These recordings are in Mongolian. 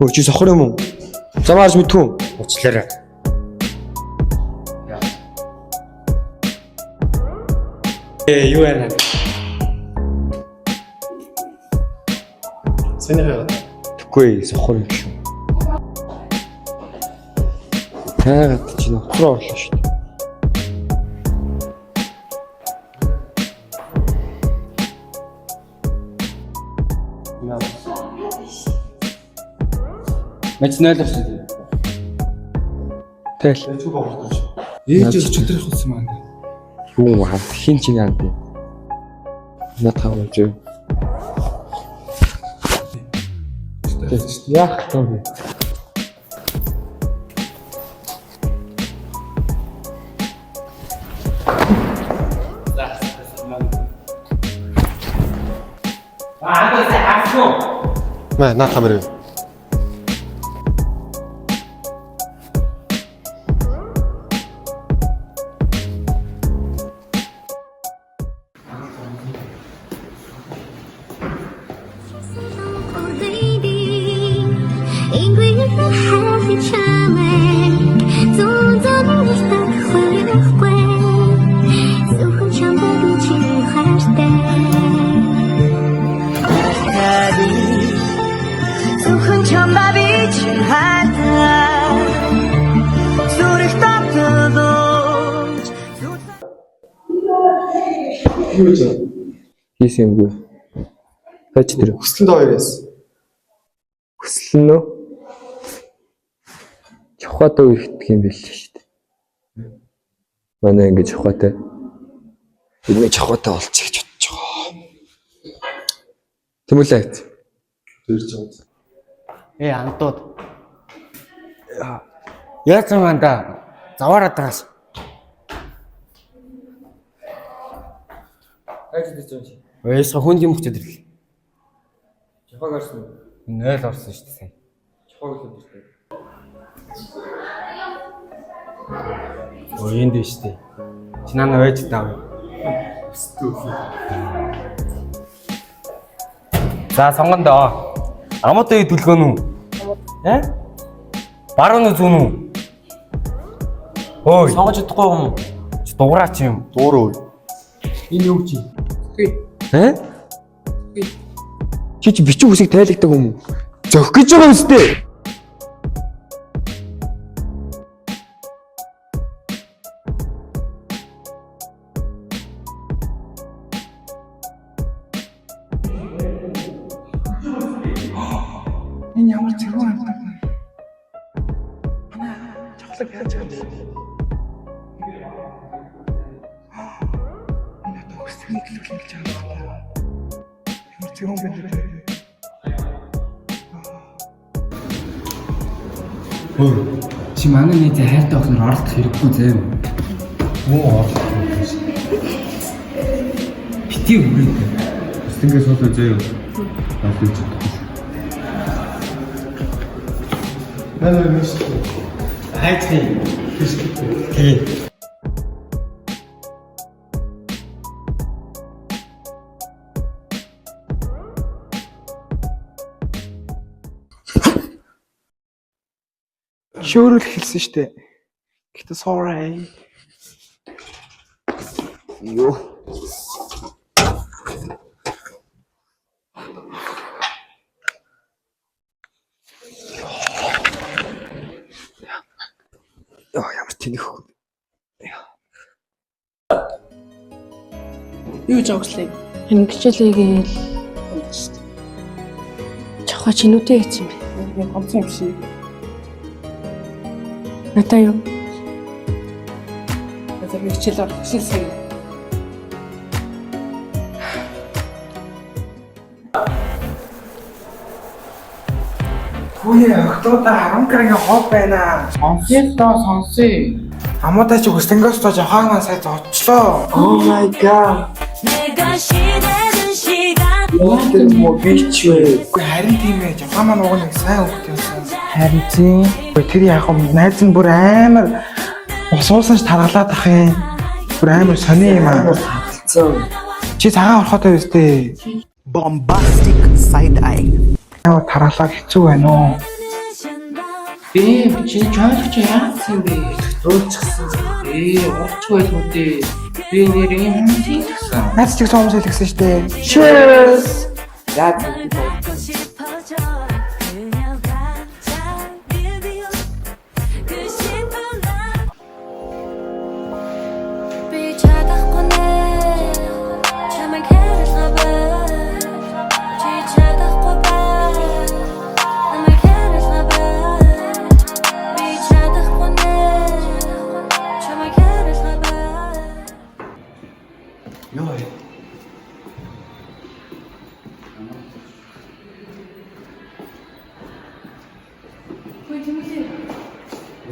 Чи сохор юм уу? Замаарч мэдхүү. Уучлаарай. Юу яана? Сэнийг Тэггүй сохор юм шүү. Таагаад чи нөхрөө орлоо шүү дээ. Мачнал авсан. Тэгэл. Чүг авах гэж. Ээж өчтөрөх болсон маань. Юу хаа хин чи яа бэ? Натаа болж юу? Яах вэ? Мэ на камеру. Юу ч Хийсэн юмгүй. Хаач тэр Хүслэн дооёроос. хүслэн нөө. Чухатай үерхдэг юм биш шүү дээ. Манай ингэж чухатай. Энэ чухатай болчих гэж бодож байгаа. Тэмүүлээд. Тэрж байгаа. антууд. Яасан манда заваараад байгаас. Хайж дэж юм чи. Ойсго хүнд юм хөчөд ирлээ. Чухаг орсон уу? 0 орсон шүү дээ сая. Чухаг л өдөртэй. Энд дээ шүү дээ. Чи нана байж таа. За сонгондоо. Амттай төлгөөн үү? Баруун уу зүүн үү? Ой. Сонгож чадахгүй юм уу? Чи дуураач юм. Дууруу. Энэ юу чи? Чи бичиг үсэг тайлагдаг юм уу? Зөх гэж байгаа юм шүү дээ. Энэ ямар зэрэг юм бэ? Чухлаг яаж байгаа юм? Энэ төгсгөл хэлж байгаа. Ямар зэрэг юм бэ? Чи манай нийтээ хайртай охиноор оролдох хэрэггүй зэв. Оо оролдох. Бити үрээд. Тэнгээс бол зэв. Авчих. Наа миш. Хайцгий. Тий. Шөөрөл хэлсэн штэ. Гэтэ sorry. Юу? Ямар тэнэх хөө. Юу жогслыг? Хингчлээ гээл. Чохоо чинүүтэй хийсэн бэ? Би гомцсон юм шиг. Натаа юу? Одоо би хичээл орох шилсэн. Хүүе октода 10 грамын хот байна. Сонсъё. Амуудаа чи хүстэнгээс тоо жохоогоо сая зочлоо. Oh my god. Яагаад муу бич вэ? Харин тийм ээ. Жохоо маань уг нэг сайн хөвгт юмсан. Харин тийм. Тэр яг юм найз нь бүр амар усуусан ш таргалаад ах юм. Бүр амар сони юм аа. Чи цагаан орохотой үстэй. Bombastic side eye. Яа таргалаа хэцүү байна уу? чи жолооч яасан бэ? Дуусчихсан. Урч байлгүй дээ. Би нэр юм хийсэн. Наац чиг соомс хэлсэн шүү дээ. Cheers. Яг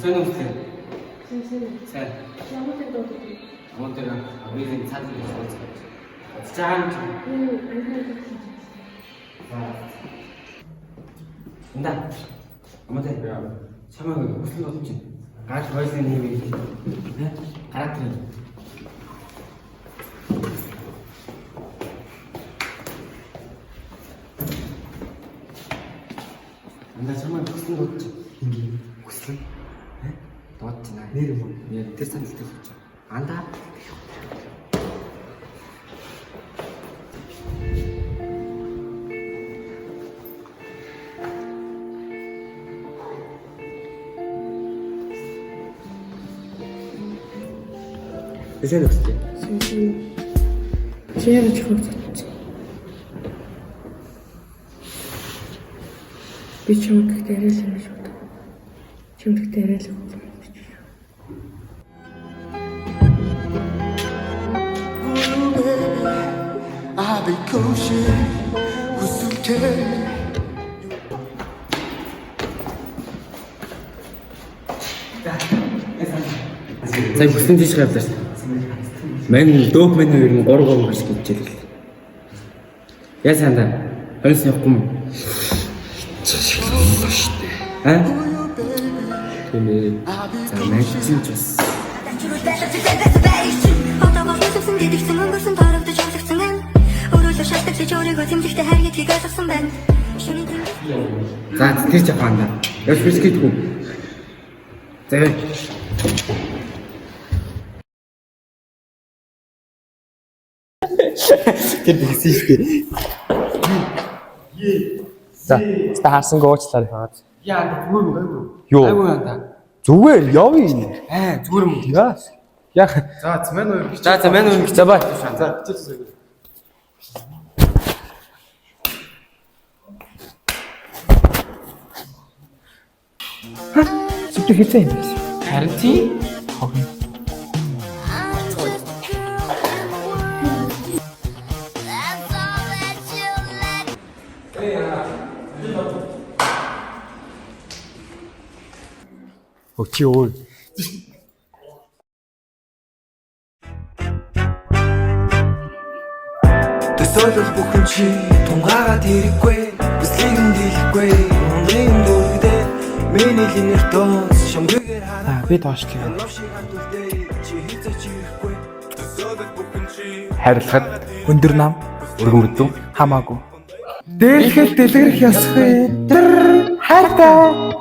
Сайн уу? Сайн. Ямар тэр авийн цаад гэж байна. Цаан. Нда. Амтай. Чамаа хүсэл болж байна. Гаж хоёлын нэг гараад ирнэ. Нда чамаа хүсэл болж байна. Хүсэл. Дооцна. Нэр юм. Нэр тэр саналтай болж байна. Андаа. Эсэр үстэй. Зэвэж хөвцөж. Би чамд дээрээ л юм шүү. Чамд дээрээ л юм. Сайн хүссэн тийш явлаа. Мэн дөөг мэн хоёр нь 3 гэж хэлжээ. Яа сандаа. Хойс явахгүй юм. Шиглэллээ шүү дээ. Аа? Тэмээ. За мэн чинь ч бас. За тэр ч апаанда. Яс фискитгүй. За. Тэр дийсэн шүү дээ. За, харсан гоочлаа. Яа, зүгээр үү? Юу? Айгүй яа та. Зүгээр явъя. Зүгээр юм. Яах. За, цэмэн уу. За, мэн үү. За бай. За, бичээсэй. Сүтэ хийцээ юм биш. Харин тийм. Өчи өө. Төсөөлөл бүхэн чи тунгаагаад хэрэггүй Бүслийг нь дийлэхгүй Ундрын дөргдээ Миний линер доос Шамгүйгээр хараа би доошлоо. Новшиг хандулдээ Чи хийцэж ирэхгүй Төсөөлөл бүхэн чи Харилцаад Өндөр нам өргөн мэдв. хамаагүй. Дээлхэд дэлгэрэх ёсгүй. Хайртай.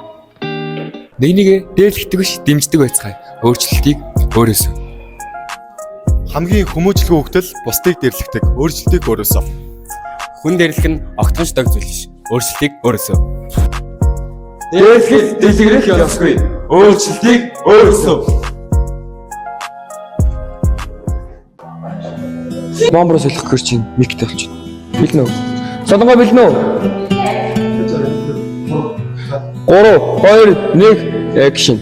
Нэгнийг дээлэгдэг биш дэмждэг байцгаая. Өөрчлөлтийг өөрөөсөө. Хамгийн хүмүүжлгүй хөвгтөл бусдыг дэрлэгдэг. Өөрчлөлтийг өөрөөсөө. Хүн дэрлэх нь огтхон шдог зүйл биш. Өөрчлөлтийг өөрөөсөө. Дээлэхэд дэлгэрэх ёсгүй. Өөрчлөлтийг өөрөөсөө. Номброо солих гэж чинь миктэй болж байна. Бэлнэ үү? Солонгоо бэлнэ үү? 3 2 1 экшн.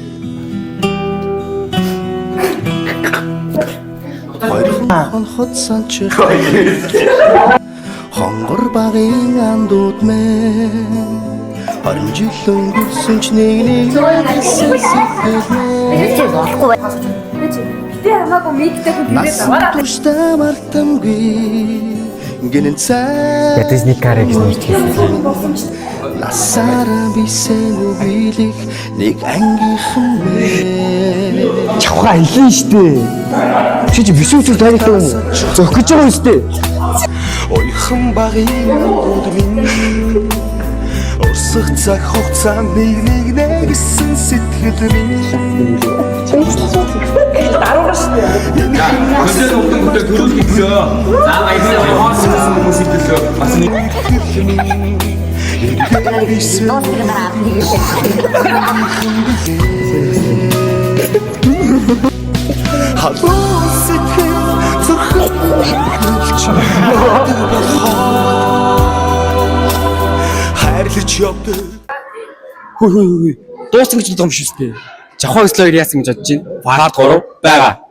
Хонхотсан чи Хонгор багын андууд мэн Харин жил өнгөрсөн ч нэг хэлсэн сэтгэлээ Тэ хамаагүй миктэй хүн ирээд аваарай. Туштай мартамгүй Гэнэн цай Ятэж нэг карыг нэрчээ. Насара бисен үбилих Нэг ангийнхан мэ Чавха хэлэн штэ. Чи бисүүцүү тарихтай юм. Зөх гэж байгаа юм штэ. Ойхон багын андууд минь Урсах цаг хугацаа нэг нэгсэн Өсөд өгдөн бүтээл төрүүлэх гэлөө. За баярлалаа. Хоосон хүмүүсийг гэлөө. Бас нэг хайрлаж явдаг. дууссан гэж бодсон юм шүү дээ. Жавхаа өслөөр яасан гэж бодож байна. Парт 3 байгаа.